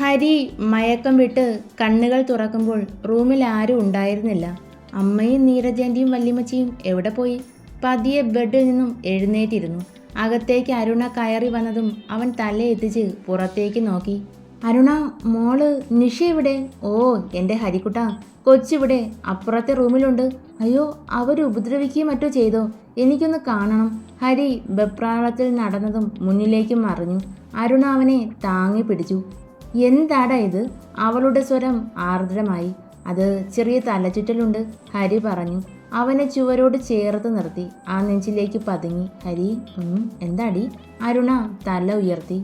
ഹരി മയക്കം വിട്ട് കണ്ണുകൾ തുറക്കുമ്പോൾ റൂമിൽ ആരും ഉണ്ടായിരുന്നില്ല. അമ്മയും നീരജാൻ്റെയും വല്യമ്മച്ചിയും എവിടെ പോയി? പതിയെ ബെഡിൽ നിന്നും എഴുന്നേറ്റിരുന്നു. അകത്തേക്ക് അരുണ കയറി വന്നതും അവൻ തലയെത്തിച്ച് പുറത്തേക്ക് നോക്കി. അരുണ, മോള് നിഷ ഇവിടെ? ഓ എൻ്റെ ഹരിക്കുട്ട, കൊച്ചിവിടെ അപ്പുറത്തെ റൂമിലുണ്ട്. അയ്യോ, അവർ ഉപദ്രവിക്കുകയും മറ്റോ ചെയ്തോ? എനിക്കൊന്ന് കാണണം. ഹരി വെപ്രാളത്തിൽ നടന്നതും മുന്നിലേക്ക് മറിഞ്ഞു. അരുണ അവനെ താങ്ങി പിടിച്ചു. എന്താടാ ഇത്? അവളുടെ സ്വരം ആർദ്രമായി. അത് ചെറിയ തലചുറ്റലുണ്ട്, ഹരി പറഞ്ഞു. അവനെ ചുവരോട് ചേർത്ത് നിർത്തി. ആ നെഞ്ചിലേക്ക് പതുങ്ങി. ഹരി, എന്താടി? അരുണ തല ഉയർത്തി.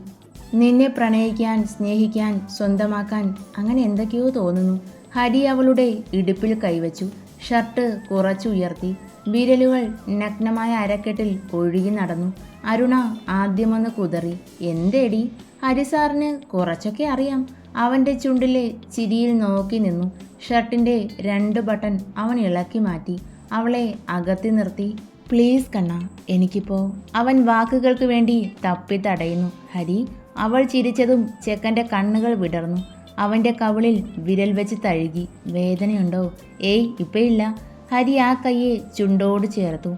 നിന്നെ പ്രണയിക്കാൻ, സ്നേഹിക്കാൻ, സ്വന്തമാക്കാൻ അങ്ങനെ എന്തൊക്കെയോ തോന്നുന്നു. ഹരി അവളുടെ ഇടുപ്പിൽ കൈവച്ചു. ഷർട്ട് കുറച്ചുയർത്തി. വിരലുകൾ നഗ്നമായ അരക്കെട്ടിൽ ഒഴുകി നടന്നു. അരുണ ആദ്യമൊന്ന് കുതറി. എന്തേടി? ഹരിസാറിന് കുറച്ചൊക്കെ അറിയാം. അവൻ്റെ ചുണ്ടിലെ ചിരിയിൽ നോക്കി നിന്നു. ഷർട്ടിൻ്റെ 2 ബട്ടൺ അവൻ ഇളക്കി മാറ്റി. അവളെ അകത്തി നിർത്തി. പ്ലീസ് കണ്ണ, എനിക്കിപ്പോൾ. അവൻ വാക്കുകൾക്ക് വേണ്ടി തപ്പി തടയുന്നു. ഹരി. അവൾ ചിരിച്ചതും ചെക്കൻ്റെ കണ്ണുകൾ വിടർന്നു. അവൻ്റെ കവിളിൽ വിരൽ വെച്ച് തഴുകി. വേദനയുണ്ടോ? ഏയ്, ഇപ്പയില്ല. ഹരി ആ കയ്യെ ചുണ്ടോട് ചേർത്തു.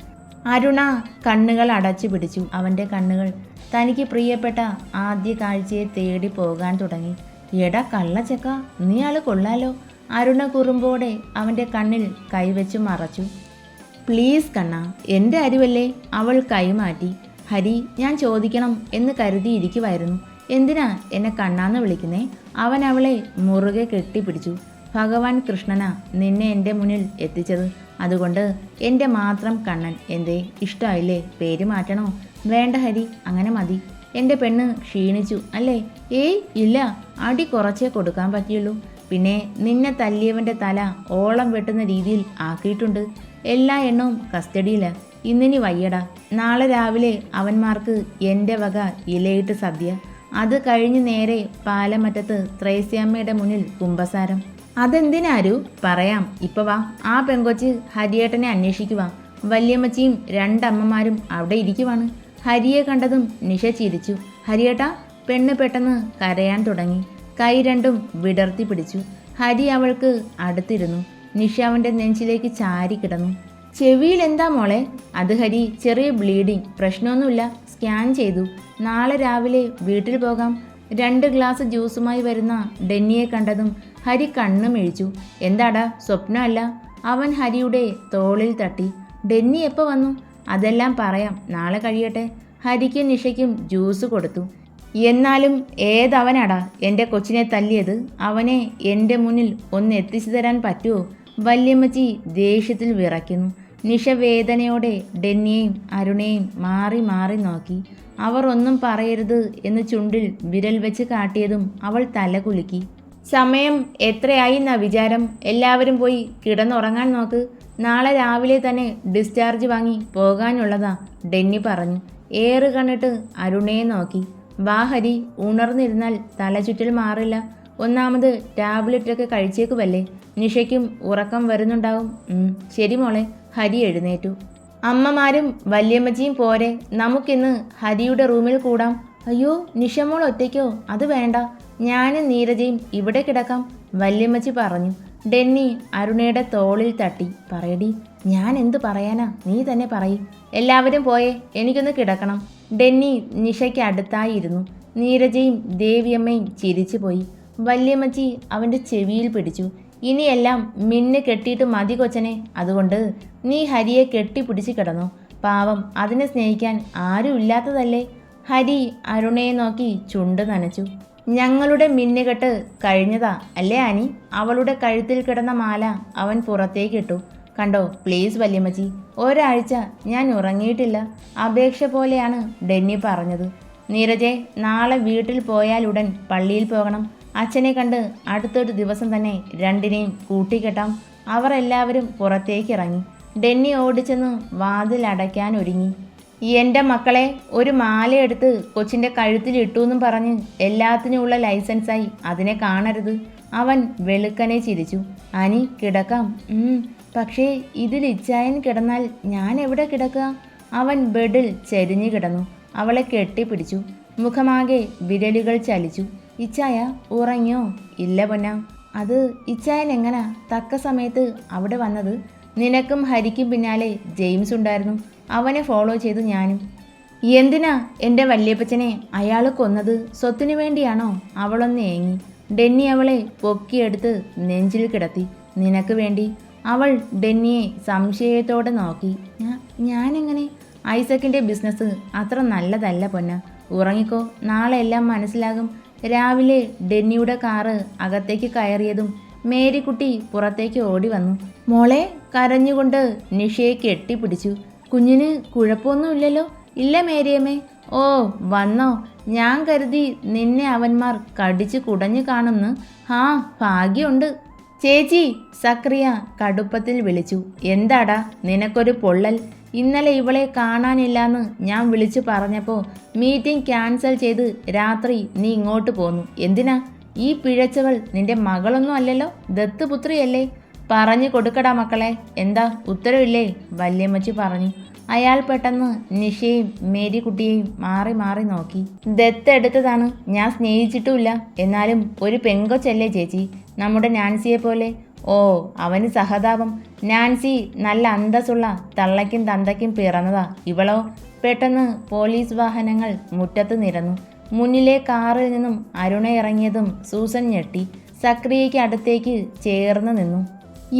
അരുണ കണ്ണുകൾ അടച്ചു പിടിച്ചു. അവൻ്റെ കണ്ണുകൾ തനിക്ക് പ്രിയപ്പെട്ട ആദ്യ കാഴ്ചയെ തേടി പോകാൻ തുടങ്ങി. എടാ കള്ളച്ചക്ക, നീ ആള് കൊള്ളാലോ. അരുണ കുറുമ്പോടെ അവൻ്റെ കണ്ണിൽ കൈവച്ചു മറച്ചു. പ്ലീസ് കണ്ണ, എൻ്റെ അരുവല്ലേ. അവൾ കൈമാറ്റി. ഹരി, ഞാൻ ചോദിക്കണം എന്ന് കരുതിയിരിക്കുമായിരുന്നു. എന്തിനാ എന്നെ കണ്ണാന്ന് വിളിക്കുന്നേ? അവൻ അവളെ മുറുകെ കെട്ടിപ്പിടിച്ചു. ഭഗവാൻ കൃഷ്ണനാ നിന്നെ എൻ്റെ മുന്നിൽ എത്തിച്ചത്. അതുകൊണ്ട് എൻ്റെ മാത്രം കണ്ണൻ. എന്തേ, ഇഷ്ടമായില്ലേ? പേര് മാറ്റണോ? വേണ്ട ഹരി, അങ്ങനെ മതി. എൻ്റെ പെണ്ണ് ക്ഷീണിച്ചു അല്ലേ? ഏയ് ഇല്ല, അടി കുറച്ചേ കൊടുക്കാൻ പറ്റിയുള്ളൂ. പിന്നെ നിന്നെ തല്ലിയവൻ്റെ തല ഓളം വെട്ടുന്ന രീതിയിൽ ആക്കിയിട്ടുണ്ട്. എല്ലാ എണ്ണവും കസ്റ്റഡിയിലാണ്. ഇന്നിനി വയ്യടാ. നാളെ രാവിലെ അവന്മാർക്ക് എൻ്റെ വക ഇലയിട്ട് സദ്യ. അത് കഴിഞ്ഞ് നേരെ പാലമറ്റത്ത് ത്രേസ്യാമ്മയുടെ മുന്നിൽ കുമ്പസാരം. അതെന്തിനാരു? പറയാം, ഇപ്പൊ വാ. ആ പെങ്കൊച്ച് ഹരിയേട്ടനെ അന്വേഷിക്കുവാ. വല്യമ്മച്ചിയും 2 അമ്മമാരും അവിടെ ഇരിക്കുവാണ്. ഹരിയെ കണ്ടതും നിഷ ചിരിച്ചു. ഹരിയേട്ടാ. പെണ്ണ് പെട്ടെന്ന് കരയാൻ തുടങ്ങി. കൈ രണ്ടും വിടർത്തി പിടിച്ചു. ഹരി അവൾക്ക് അടുത്തിരുന്നു. നിഷ അവൻ്റെ നെഞ്ചിലേക്ക് ചാരി കിടന്നു. ചെവിയിൽ എന്താ മോളെ? അത് ഹരി, ചെറിയ ബ്ലീഡിങ്. പ്രശ്നമൊന്നുമില്ല, സ്കാൻ ചെയ്തു. നാളെ രാവിലെ വീട്ടിൽ പോകാം. 2 ഗ്ലാസ് ജ്യൂസുമായി വരുന്ന ഡെന്നിയെ കണ്ടതും ഹരി കണ്ണു മിഴിച്ചു. എന്താടാ, സ്വപ്നമല്ല? അവൻ ഹരിയുടെ തോളിൽ തട്ടി. ഡെന്നി എപ്പോൾ വന്നു? അതെല്ലാം പറയാം, നാളെ കഴിയട്ടെ. ഹരിക്കും നിഷയ്ക്കും ജ്യൂസ് കൊടുത്തു. എന്നാലും ഏതവനാടാ എൻ്റെ കൊച്ചിനെ തല്ലിയത്? അവനെ എൻ്റെ മുന്നിൽ ഒന്ന് എത്തിച്ചു തരാൻ പറ്റുമോ? വല്യമ്മച്ചി ദേഷ്യത്തിൽ വിറയ്ക്കുന്നു. നിഷ വേദനയോടെ ഡെന്നിയെയും അരുണയെയും മാറി മാറി നോക്കി. അവർ ഒന്നും പറയരുത് എന്ന് ചുണ്ടിൽ വിരൽ വെച്ച് കാട്ടിയതും അവൾ തല കുലുക്കി. സമയം എത്രയായി എന്നാ വിചാരം? എല്ലാവരും പോയി കിടന്നുറങ്ങാൻ നോക്ക്. നാളെ രാവിലെ തന്നെ ഡിസ്ചാർജ് വാങ്ങി പോകാനുള്ളതാ, ഡെന്നി പറഞ്ഞു. ഏറ് കണ്ടിട്ട് അരുണയെ നോക്കി. വാ ഹരി, ഉണർന്നിരുന്നാൽ തലചുറ്റൽ മാറില്ല. ഒന്നാമത് ടാബ്ലറ്റൊക്കെ കഴിച്ചേക്കുവല്ലേ. നിഷയ്ക്കും ഉറക്കം വരുന്നുണ്ടാവും. ശരി മോളെ. ഹരി എഴുന്നേറ്റു. അമ്മമാരും വല്യമ്മച്ചിയും പോരെ, നമുക്കിന്ന് ഹരിയുടെ റൂമിൽ കൂടാം. അയ്യോ, നിഷമോൾ ഒറ്റയ്ക്കോ? അത് വേണ്ട, ഞാനും നീരജയും ഇവിടെ കിടക്കാം, വല്യമ്മച്ചി പറഞ്ഞു. ഡെന്നി അരുണയുടെ തോളിൽ തട്ടി. പറയടി. ഞാൻ എന്ത് പറയാനാ? നീ തന്നെ പറയും. എല്ലാവരും പോയേ, എനിക്കൊന്ന് കിടക്കണം. ഡെന്നി നിഷയ്ക്ക് അടുത്തായിരുന്നു. നീരജയും ദേവിയമ്മയും ചിരിച്ചു പോയി. വല്യമ്മച്ചി അവൻ്റെ ചെവിയിൽ പിടിച്ചു. ഇനിയെല്ലാം മിന്ന് കെട്ടിയിട്ട് മതി കൊച്ചനെ. അതുകൊണ്ട് നീ ഹരിയെ കെട്ടിപ്പിടിച്ച് കിടന്നു. പാവം, അതിനെ സ്നേഹിക്കാൻ ആരും ഇല്ലാത്തതല്ലേ. ഹരി അരുണയെ നോക്കി ചുണ്ട് നനച്ചു. ഞങ്ങളുടെ മിന്നുകെട്ട് കഴിഞ്ഞതാ അല്ലേ ആനി? അവളുടെ കഴുത്തിൽ കിടന്ന മാല അവൻ പുറത്തേക്കിട്ടു. കണ്ടോ പ്ലീസ് വല്യമ്മച്ചി, ഒരാഴ്ച ഞാൻ ഉറങ്ങിയിട്ടില്ല. അപേക്ഷ പോലെയാണ് ഡെന്നി പറഞ്ഞത്. നീരജെ, നാളെ വീട്ടിൽ പോയാലുടൻ പള്ളിയിൽ പോകണം. അച്ഛനെ കണ്ട് അടുത്തൊരു ദിവസം തന്നെ 2നെയും കൂട്ടിക്കെട്ടാം. അവർ എല്ലാവരും പുറത്തേക്ക് ഇറങ്ങി. ഡെന്നി ഓടിച്ചെന്ന് വാതിൽ അടയ്ക്കാൻ ഒരുങ്ങി. എൻ്റെ മക്കളെ, ഒരു മാലയെടുത്ത് കൊച്ചിൻ്റെ കഴുത്തിൽ ഇട്ടൂന്നും പറഞ്ഞ് എല്ലാത്തിനുമുള്ള ലൈസൻസായി അതിനെ കാണരുത്. അവൻ വെളുക്കനെ ചിരിച്ചു. അനി, കിടക്കാം. പക്ഷേ ഇതിൽ ഇച്ചായൻ കിടന്നാൽ ഞാൻ എവിടെ കിടക്കുക? അവൻ ബെഡിൽ ചെരിഞ്ഞു കിടന്നു. അവളെ കെട്ടിപ്പിടിച്ചു. മുഖമാകെ വിരലുകൾ ചലിച്ചു. ഇച്ചായ ഉറങ്ങിയോ? ഇല്ല പൊന്ന. അത് ഇച്ചായൻ എങ്ങനാ തക്ക സമയത്ത് അവിടെ വന്നത്? നിനക്കും ഹരിക്കും പിന്നാലെ ജെയിംസ് ഉണ്ടായിരുന്നു. അവനെ ഫോളോ ചെയ്തു ഞാനും. എന്തിനാ എൻ്റെ വല്യപ്പച്ചനെ അയാൾ കൊന്നത്? സ്വത്തിനു വേണ്ടിയാണോ? അവളൊന്ന് ഏങ്ങി. ഡെന്നി അവളെ പൊക്കിയെടുത്ത് നെഞ്ചിൽ കിടത്തി. നിനക്ക് വേണ്ടി. അവൾ ഡെന്നിയെ സംശയത്തോടെ നോക്കി. ഞാനെങ്ങനെ? ഐസക്കിൻ്റെ ബിസിനസ് അത്ര നല്ലതല്ല പൊന്ന. ഉറങ്ങിക്കോ, നാളെ എല്ലാം മനസ്സിലാകും. രാവിലെ ഡെന്നിയുടെ കാറ് അകത്തേക്ക് കയറിയതും മേരിക്കുട്ടി പുറത്തേക്ക് ഓടി വന്നു. മോളെ, കരഞ്ഞുകൊണ്ട് നിഷയെ കെട്ടിപ്പിടിച്ചു. കുഞ്ഞിന് കുഴപ്പമൊന്നുമില്ലല്ലോ? ഇല്ല മേരിയമ്മേ. ഓ വന്നോ? ഞാൻ കരുതി നിന്നെ അവന്മാർ കടിച്ചു കുടഞ്ഞു കാണുമെന്ന്. ഹാ, ഭാഗ്യമുണ്ട്. ചേച്ചി, സക്രിയ കടുപ്പത്തിൽ വിളിച്ചു. എന്താടാ നിനക്കൊരു പൊള്ളൽ? ഇന്നലെ ഇവളെ കാണാനില്ലാന്ന് ഞാൻ വിളിച്ചു പറഞ്ഞപ്പോൾ മീറ്റിംഗ് ക്യാൻസൽ ചെയ്ത് രാത്രി നീ ഇങ്ങോട്ട് പോന്നു. എന്തിനാ? ഈ പിഴച്ചവൾ നിന്റെ മകളൊന്നും അല്ലല്ലോ, ദത്തുപുത്രിയല്ലേ? പറഞ്ഞു കൊടുക്കടാ മക്കളെ. എന്താ ഉത്തരവില്ലേ? വല്യമ്മച്ചി പറഞ്ഞു. അയാൾ പെട്ടെന്ന് നിഷയെയും മേരിക്കുട്ടിയെയും മാറി മാറി നോക്കി. ദത്തെടുത്തതാണ്, ഞാൻ സ്നേഹിച്ചിട്ടുമില്ല. എന്നാലും ഒരു പെങ്കൊച്ചല്ലേ ചേച്ചി, നമ്മുടെ നാൻസിയെ പോലെ. ഓ, അവന് സഹതാപം. നാൻസി നല്ല അന്തസ്സുള്ള തള്ളയ്ക്കും തന്തയ്ക്കും പിറന്നതാ. ഇവളോ? പെട്ടെന്ന് പോലീസ് വാഹനങ്ങൾ മുറ്റത്ത് നിരന്നു. മുന്നിലെ കാറിൽ നിന്നും അരുണ ഇറങ്ങിയതും സൂസൻ ഞെട്ടി. സക്രിയയ്ക്ക് അടുത്തേക്ക് ചേർന്ന് നിന്നു.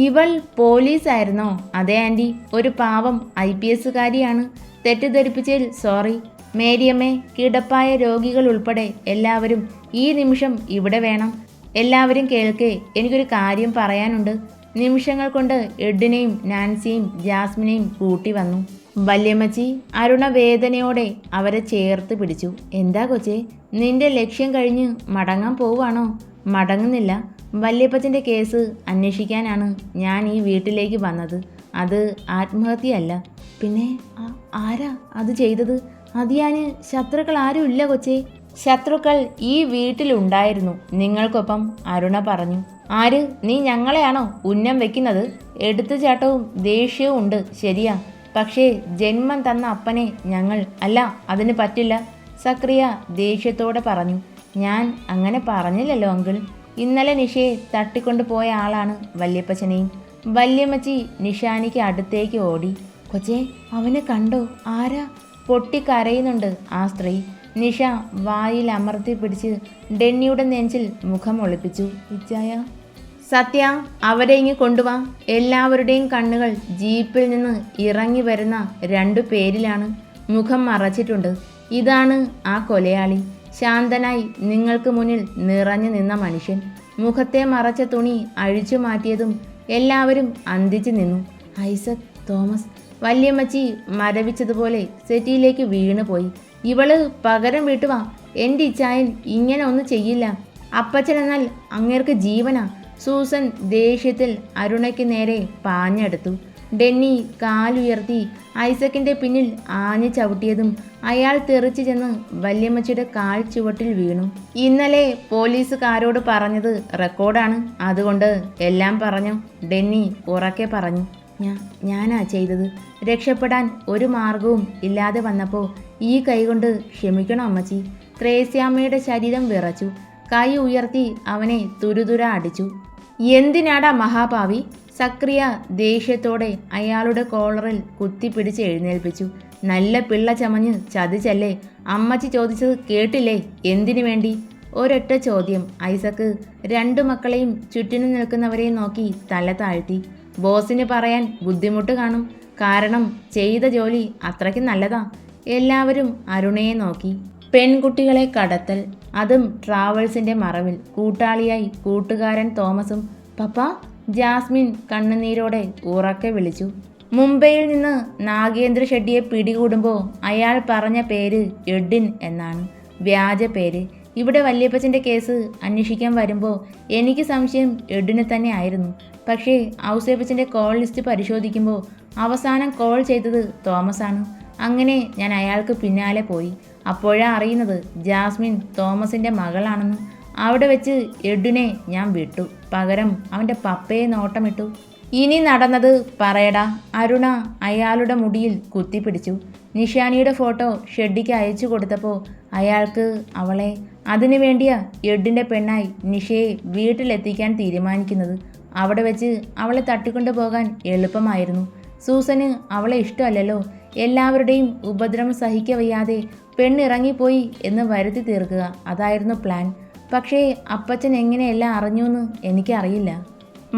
ഇവൾ പോലീസായിരുന്നോ? അതെ ആൻറ്റി, ഒരു പാവം IPS കാരിയാണ്. തെറ്റിദ്ധരിപ്പിച്ചതിൽ സോറി. മേരിയമ്മേ, കിടപ്പായ രോഗികൾ ഉൾപ്പെടെ എല്ലാവരും ഈ നിമിഷം ഇവിടെ വേണം. എല്ലാവരും കേൾക്കേ, എനിക്കൊരു കാര്യം പറയാനുണ്ട്. നിമിഷങ്ങൾ കൊണ്ട് എഡിനെയും നാൻസിയെയും ജാസ്മിനെയും കൂട്ടി വന്നു വല്യമ്മച്ചി. അരുണ വേദനയോടെ അവരെ ചേർത്ത് പിടിച്ചു. എന്താ കൊച്ചേ, നിന്റെ ലക്ഷ്യം കഴിഞ്ഞ് മടങ്ങാൻ പോവാണോ? മടങ്ങുന്നില്ല. വല്യപ്പച്ചൻ്റെ കേസ് അന്വേഷിക്കാനാണ് ഞാൻ ഈ വീട്ടിലേക്ക് വന്നത്. അത് ആത്മഹത്യയല്ല. പിന്നെ ആരാ അത് ചെയ്തത്? അതിയാന് ശത്രുക്കൾ ആരും ഇല്ല കൊച്ചേ. ശത്രുക്കൾ ഈ വീട്ടിലുണ്ടായിരുന്നു, നിങ്ങൾക്കൊപ്പം. അരുണ പറഞ്ഞു. ആര്? നീ ഞങ്ങളെയാണോ ഉന്നം വെക്കുന്നത്? എടുത്തുചാട്ടവും ദേഷ്യവും ഉണ്ട്, ശരിയാ. പക്ഷേ ജന്മം തന്ന അപ്പനെ ഞങ്ങൾ അല്ല, അതിന് പറ്റില്ല. സക്രിയ ദേഷ്യത്തോടെ പറഞ്ഞു. ഞാൻ അങ്ങനെ പറഞ്ഞില്ലല്ലോ അങ്കിൾ. ഇന്നലെ നിഷയെ തട്ടിക്കൊണ്ടു പോയ ആളാണ് വല്യപ്പച്ചനെയും. വല്യമ്മച്ചി നിഷാനിക്ക് അടുത്തേക്ക് ഓടി. കൊച്ചേ, അവനെ കണ്ടോ? ആരാ? പൊട്ടിക്കരയുന്നുണ്ട് ആ സ്ത്രീ. നിഷ വായിൽ അമർത്തി പിടിച്ച് ഡെന്നിയുടെ നെഞ്ചിൽ മുഖം ഒളിപ്പിച്ചു. ഇച്ചായ. സത്യ, അവരെ ഇങ്ങ് കൊണ്ടുവാ. എല്ലാവരുടെയും കണ്ണുകൾ ജീപ്പിൽ നിന്ന് ഇറങ്ങി വരുന്ന 2 പേരിലാണ്. മുഖം മറച്ചിട്ടുണ്ട്. ഇതാണ് ആ കൊലയാളി. ശാന്തനായി നിങ്ങൾക്ക് മുന്നിൽ നിറഞ്ഞു നിന്ന മനുഷ്യൻ. മുഖത്തെ മറച്ച തുണി അഴിച്ചു മാറ്റിയതും എല്ലാവരും അന്തിച്ചു നിന്നു. ഐസക് തോമസ്. വല്യമ്മച്ചി മരവിച്ചതുപോലെ സെറ്റിയിലേക്ക് വീണുപോയി. ഇവള് പകരം വീട്ടുവാ. എൻ്റെ ഇച്ചായൻ ഇങ്ങനെ ഒന്നും ചെയ്യില്ല. അപ്പച്ചൻ എന്നാൽ അങ്ങേർക്ക് ജീവനാ. സൂസൻ ദേഷ്യത്തിൽ അരുണയ്ക്ക് നേരെ പാഞ്ഞെടുത്തു. ഡെന്നി കാലുയർത്തി ഐസക്കിൻ്റെ പിന്നിൽ ആഞ്ഞു ചവിട്ടിയതും അയാൾ തെറിച്ചു ചെന്ന് വല്യമ്മച്ചിയുടെ കാൽ ചുവട്ടിൽ വീണു. ഇന്നലെ പോലീസുകാരോട് പറഞ്ഞത് റെക്കോർഡാണ്, അതുകൊണ്ട് എല്ലാം പറഞ്ഞു. ഡെന്നി ഉറക്കെ പറഞ്ഞു. ഞാനാ ചെയ്തത്. രക്ഷപ്പെടാൻ ഒരു മാർഗവും ഇല്ലാതെ വന്നപ്പോൾ ഈ കൈകൊണ്ട് ക്ഷമിക്കണം അമ്മച്ചി. ത്രേസ്യാമ്മയുടെ ശരീരം വിറച്ചു. കൈ ഉയർത്തി അവനെ തുരുതുര അടിച്ചു. എന്തിനാടാ മഹാഭാവി? സക്രിയ ദേഷ്യത്തോടെ അയാളുടെ കോളറിൽ കുത്തിപ്പിടിച്ച് എഴുന്നേൽപ്പിച്ചു. നല്ല പിള്ള ചമഞ്ഞ് ചതിച്ചല്ലേ? അമ്മച്ചി ചോദിച്ചത് കേട്ടില്ലേ? എന്തിനു വേണ്ടി? ഒരൊറ്റ ചോദ്യം. ഐസക്ക് 2 മക്കളെയും ചുറ്റിനും നിൽക്കുന്നവരെയും നോക്കി തല താഴ്ത്തി. ബോസിന് പറയാൻ ബുദ്ധിമുട്ട് കാണും, കാരണം ചെയ്ത ജോലി അത്രയ്ക്ക് നല്ലതാ. എല്ലാവരും അരുണയെ നോക്കി. പെൺകുട്ടികളെ കടത്തൽ, അതും ട്രാവൽസിൻ്റെ മറവിൽ. കൂട്ടാളിയായി കൂട്ടുകാരൻ തോമസും. പപ്പ. ജാസ്മിൻ കണ്ണുനീരോടെ ഉറക്കെ വിളിച്ചു. മുംബൈയിൽ നിന്ന് നാഗേന്ദ്ര ഷെഡ്ഡിയെ പിടികൂടുമ്പോൾ അയാൾ പറഞ്ഞ പേര് എഡിൻ എന്നാണ്. വ്യാജ പേര്. ഇവിടെ വല്യപ്പച്ചൻ്റെ കേസ് അന്വേഷിക്കാൻ വരുമ്പോൾ എനിക്ക് സംശയം എഡിന് തന്നെ ആയിരുന്നു. പക്ഷേ ഔസേപ്പച്ചൻ്റെ കോൾ ലിസ്റ്റ് പരിശോധിക്കുമ്പോൾ അവസാനം കോൾ ചെയ്തത് തോമസാണ്. അങ്ങനെ ഞാൻ അയാൾക്ക് പിന്നാലെ പോയി. അപ്പോഴാണ് അറിയുന്നത് ജാസ്മിൻ തോമസിൻ്റെ മകളാണെന്ന്. അവിടെ വെച്ച് എഡിനെ ഞാൻ വിട്ടു. പകരം അവൻ്റെ പപ്പയെ നോട്ടമിട്ടു. ഇനി നടന്നത് പറയടാ. അരുണ അയാളുടെ മുടിയിൽ കുത്തിപ്പിടിച്ചു. നിഷാനിയുടെ ഫോട്ടോ ഷെഡിക്ക് അയച്ചു കൊടുത്തപ്പോൾ അയാൾക്ക് അവളെ അതിനു വേണ്ടിയാ എഡിൻ്റെ പെണ്ണായി നിഷയെ വീട്ടിലെത്തിക്കാൻ തീരുമാനിക്കുന്നത്. അവിടെ വെച്ച് അവളെ തട്ടിക്കൊണ്ടു പോകാൻ എളുപ്പമായിരുന്നു. സൂസന് അവളെ ഇഷ്ടമല്ലല്ലോ. എല്ലാവരുടെയും ഉപദ്രവം സഹിക്കവയ്യാതെ പെണ്ണിറങ്ങിപ്പോയി എന്ന് വരുത്തി തീർക്കുക, അതായിരുന്നു പ്ലാൻ. പക്ഷേ അപ്പച്ചൻ എങ്ങനെയെല്ലാം അറിഞ്ഞുവെന്ന് എനിക്കറിയില്ല.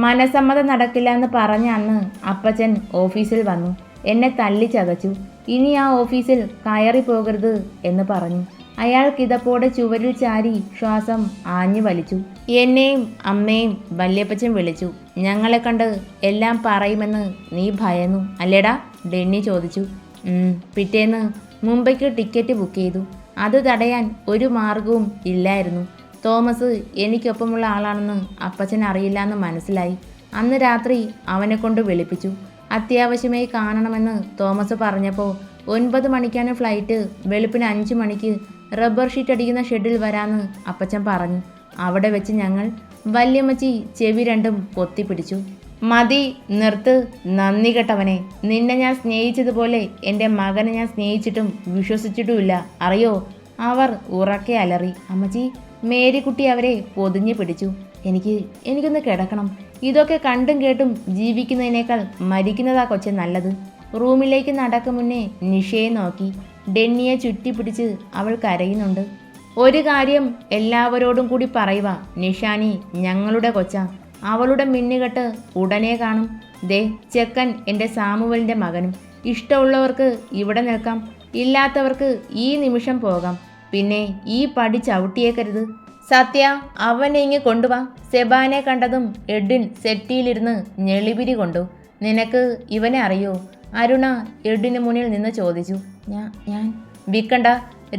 മനസമ്മതം നടക്കില്ല എന്ന് പറഞ്ഞ അന്ന് അപ്പച്ചൻ ഓഫീസിൽ വന്നു. എന്നെ തല്ലിച്ചതച്ചു. ഇനി ആ ഓഫീസിൽ കയറി പോകരുത് എന്ന് പറഞ്ഞു. അയാൾ കിതപ്പോടെ ചുവരിൽ ചാരി ശ്വാസം ആഞ്ഞു വലിച്ചു. എന്നെയും അമ്മയും വല്യപ്പച്ചൻ വിളിച്ചു. ഞങ്ങളെ കണ്ട് എല്ലാം പറയുമെന്ന് നീ ഭയന്നു അല്ലേടാ? ഡെന്നി ചോദിച്ചു. പിറ്റേന്ന് മുംബൈക്ക് ടിക്കറ്റ് ബുക്ക് ചെയ്തു. അത് തടയാൻ ഒരു മാർഗവും ഇല്ലായിരുന്നു. തോമസ് എനിക്കൊപ്പമുള്ള ആളാണെന്ന് അപ്പച്ചൻ അറിയില്ല എന്ന് മനസ്സിലായി. അന്ന് രാത്രി അവനെ കൊണ്ട് വിളിപ്പിച്ചു. അത്യാവശ്യമായി കാണണമെന്ന് തോമസ് പറഞ്ഞപ്പോൾ 9 മണിക്കാണ് ഫ്ലൈറ്റ്. വെളുപ്പിന് 5 മണിക്ക് റബ്ബർ ഷീറ്റ് അടിക്കുന്ന ഷെഡിൽ വരാമെന്ന് അപ്പച്ചൻ പറഞ്ഞു. അവിടെ വെച്ച് ഞങ്ങൾ വല്യമ്മച്ചി ചെവി രണ്ടും പൊത്തിപ്പിടിച്ചു. മതി, നിർത്ത്, നന്ദി കെട്ടവനെ. നിന്നെ ഞാൻ സ്നേഹിച്ചതുപോലെ എൻ്റെ മകനെ ഞാൻ സ്നേഹിച്ചിട്ടും വിശ്വസിച്ചിട്ടുമില്ല, അറിയോ? അവർ ഉറക്കെ അലറി. അമ്മച്ചി, മേരിക്കുട്ടി അവരെ പൊതിഞ്ഞു പിടിച്ചു. എനിക്കൊന്ന് കിടക്കണം. ഇതൊക്കെ കണ്ടും കേട്ടും ജീവിക്കുന്നതിനേക്കാൾ മരിക്കുന്നതാ കൊച്ചെ നല്ലത്. റൂമിലേക്ക് നടക്കും മുന്നേ നിഷയെ നോക്കി. ഡെന്നിയെ ചുറ്റിപ്പിടിച്ച് അവൾ കരയുന്നുണ്ട്. ഒരു കാര്യം എല്ലാവരോടും കൂടി പറയുക, നിഷാനി ഞങ്ങളുടെ കൊച്ച. അവളുടെ മിന്നുകെട്ട് ഉടനെ കാണും. ദേ ചെക്കൻ എൻ്റെ സാമുവലിൻ്റെ മകനും. ഇഷ്ടമുള്ളവർക്ക് ഇവിടെ നിൽക്കാം, ഇല്ലാത്തവർക്ക് ഈ നിമിഷം പോകാം. പിന്നെ ഈ പടി ചവിട്ടിയേക്കരുത്. സത്യ, അവനെ ഇങ്ങ് കൊണ്ടുവാ. സെബാനെ കണ്ടതും എഡിൻ സെറ്റിയിലിരുന്ന് ഞെളിപിരി കൊണ്ടു. നിനക്ക് ഇവനെ അറിയോ? അരുണ എഡിന് മുന്നിൽ നിന്ന് ചോദിച്ചു. ഞാൻ വിക്കണ്ട.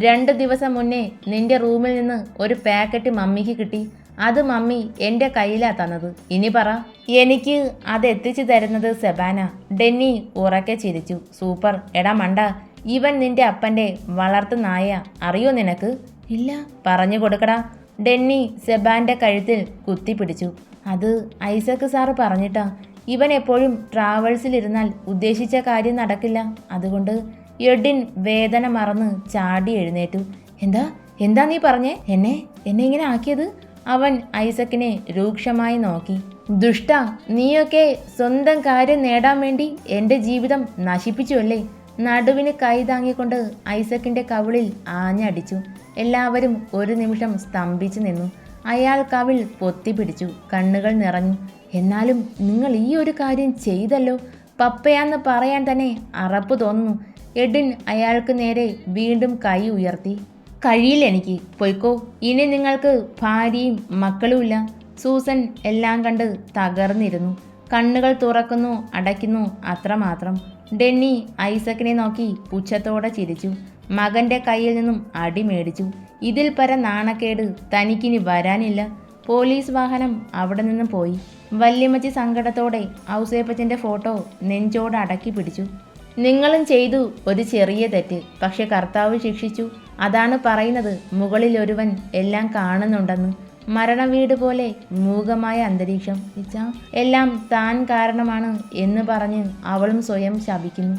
2 ദിവസം മുന്നേ നിന്റെ റൂമിൽ നിന്ന് ഒരു പാക്കറ്റ് മമ്മിക്ക് കിട്ടി. അത് മമ്മി എൻ്റെ കയ്യിലാ തന്നത്. ഇനി പറ. എനിക്ക് അത് എത്തിച്ചു തരുന്നത് സെബാന. ഡെന്നി ഉറക്കെ ചിരിച്ചു. സൂപ്പർ. എടാ മണ്ട, ഇവൻ നിന്റെ അപ്പൻ്റെ വളർത്തു നായ, അറിയോ നിനക്ക്? ഇല്ല. പറഞ്ഞു കൊടുക്കടാ. ഡെന്നി സെബാൻ്റെ കഴുത്തിൽ കുത്തിപ്പിടിച്ചു. അത് ഐസക് സാറ് പറഞ്ഞിട്ടാ. ഇവൻ എപ്പോഴും ട്രാവൽസിലിരുന്നാൽ ഉദ്ദേശിച്ച കാര്യം നടക്കില്ല. അതുകൊണ്ട് എഡിൻ വേദന മറന്ന് ചാടി എഴുന്നേറ്റു. എന്താ നീ പറഞ്ഞേ? എന്നെ ഇങ്ങനെ ആക്കിയത്? അവൻ ഐസക്കിനെ രൂക്ഷമായി നോക്കി. ദുഷ്ട, നീയൊക്കെ സ്വന്തം കാര്യം നേടാൻ വേണ്ടി എൻ്റെ ജീവിതം നശിപ്പിച്ചു അല്ലേ? നടുവിന് കൈ താങ്ങിക്കൊണ്ട് ഐസക്കിൻ്റെ കവിളിൽ ആഞ്ഞടിച്ചു. എല്ലാവരും ഒരു നിമിഷം സ്തംഭിച്ചു നിന്നു. അയാൾ കവിൾ പൊത്തിപ്പിടിച്ചു. കണ്ണുകൾ നിറഞ്ഞു. എന്നാലും നിങ്ങൾ ഈ ഒരു കാര്യം ചെയ്തല്ലോ. പപ്പയാന്ന് പറയാൻ തന്നെ അറപ്പ് തോന്നുന്നു. എഡിൻ അയാൾക്ക് നേരെ വീണ്ടും കൈ ഉയർത്തി. കഴിയില്ല എനിക്ക്. പൊയ്ക്കോ. ഇനി നിങ്ങൾക്ക് ഭാര്യയും മക്കളുമില്ല. സൂസൻ എല്ലാം കണ്ട് തകർന്നിരുന്നു. കണ്ണുകൾ തുറക്കുന്നു അടയ്ക്കുന്നു, അത്രമാത്രം. ഡെന്നി ഐസക്കിനെ നോക്കി പുച്ഛത്തോടെ ചിരിച്ചു. മകൻ്റെ കയ്യിൽ നിന്നും അടി മേടിച്ചു. ഇതിൽ പര നാണക്കേട് തനിക്കിനി വരാനില്ല. പോലീസ് വാഹനം അവിടെ നിന്നും പോയി. വല്യമ്മച്ചി സങ്കടത്തോടെ ഔസേപ്പച്ചൻ്റെ ഫോട്ടോ നെഞ്ചോട് അടക്കി പിടിച്ചു. നിങ്ങളും ചെയ്തു ഒരു ചെറിയ തെറ്റ്, പക്ഷെ കർത്താവ് ശിക്ഷിച്ചു. അതാണ് പറയുന്നത്, മുകളിൽ ഒരുവൻ എല്ലാം കാണുന്നുണ്ടെന്ന്. മരണവീട് പോലെ മൂകമായ അന്തരീക്ഷം. എല്ലാം താൻ കാരണമാണ് എന്ന് പറഞ്ഞ് അവളും സ്വയം ശപിക്കുന്നു.